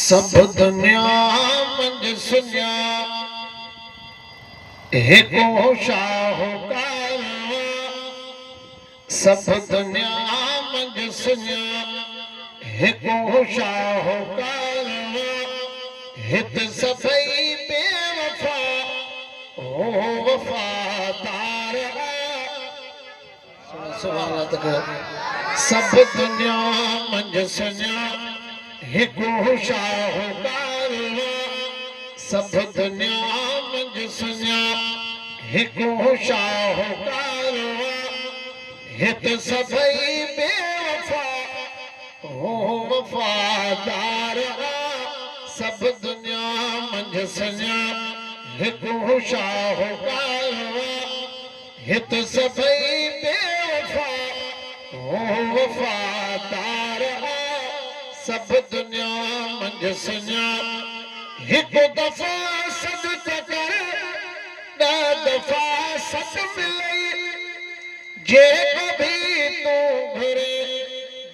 सब दुनिया मंझ सुनिया हिको शाहूकार। सब दुनिया मंझ सुनिया हिको शाहूकार। हित सभई बेवफा ओ वफादार। सब दुनिया मंझ सुनिया हिको शाहूकार। सब दुनिया मंझ सुनिया हिको शाहूकार। हित सभई बेवफा हो वफादार। सब दुनिया मंझ सुनिया हिको शाहूकार। हित सभई बेवफा हो वफादार। सब दुनिया मंझ सुनिया हिकु दफ़ा सद कर ॾह दफ़ा सद मिलई। जे कभी तू घुरे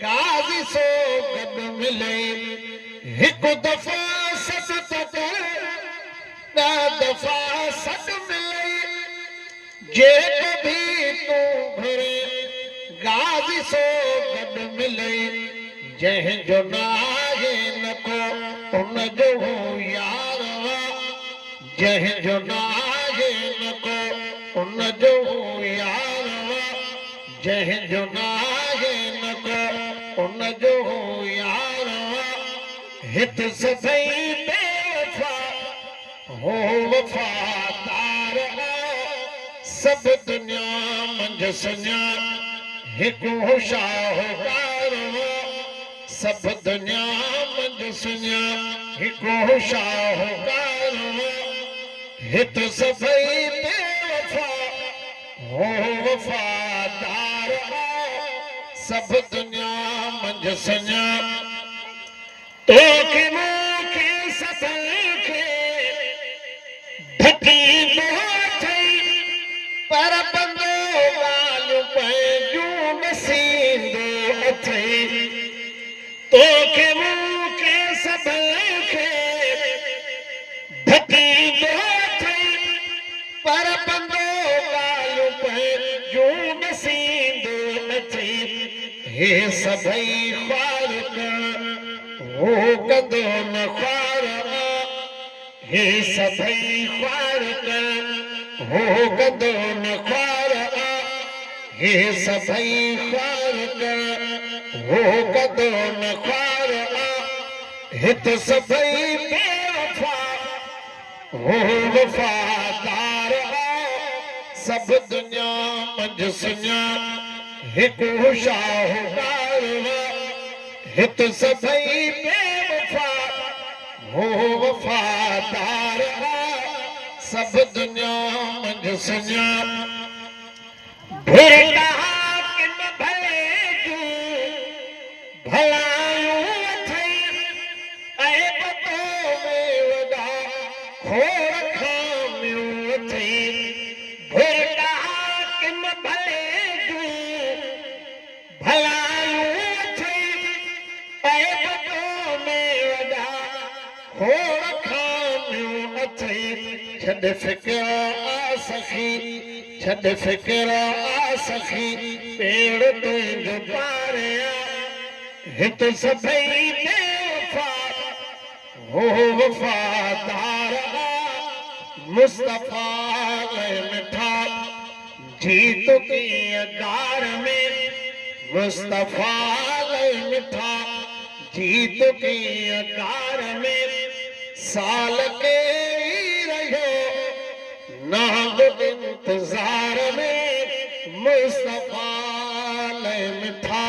गाज़ी सो गॾु मिलई। हिकु दफ़ा सद कर ॾह दफ़ा सद मिलई। जे कभी तू घुरे गाज़ी सो गॾु मिलई। जंहिंजो नाहे न को उन जो यार। जंहिंजो नाहे न को उन जो यार। जंहिंजो नाहे न को उन जो यार। हित सभई बेवफा हो वफादार। सब दुनिया मंझ सुनिया हिको शाहूकार। सब दुनिया मंझ सुनिया हिको शाहूकार। हित सभई बेवफा हो वफादार। सब दुनिया मंझ सुनिया तोखे मूंखे सभई खे ढकी अथई। पर बंदो ॻाल्हियूं पंहिंजूं न सींदो अथई। तोखे मूंखे सभई खे ढकी अथई। पर बंदो ॻाल्हियूं पंहिंजूं न सींदो अथई। हे सभई ख्वार हो कंदो न ख्वार। हे सभई ख्वार हो कंदो न ख्वार। हे सभई ख्वार हो कंदो न ख्वार। हित सभई बेवफा हो वफादार। सब दुनिया मंझ सुनिया हिको शाहूकार। हित सभई बेवफा हो वफादार। सब दुनिया मंझ सुनिया भुरंदा किन भले जूं भलायूं अथई। ऐं बतो में वॾा खोड़ खामियूं अथई। भुरंदा किन भले जूं भलायूं अथई। ऐं बतो में वॾा खोड़ खामियूं अथई। छॾ फिक्र आ सखी छॾ फिक्र आ सखी पेड़ तुंहिंजो पारिया। हित सभई बेवफा हो वफादार। मुस्तफ़ा मिठा जीत की अगार में। मुस्तफ़ा मिठा जीत की अगार में। साल के नाग इंतजार में। मुस्तफ़ा मिठा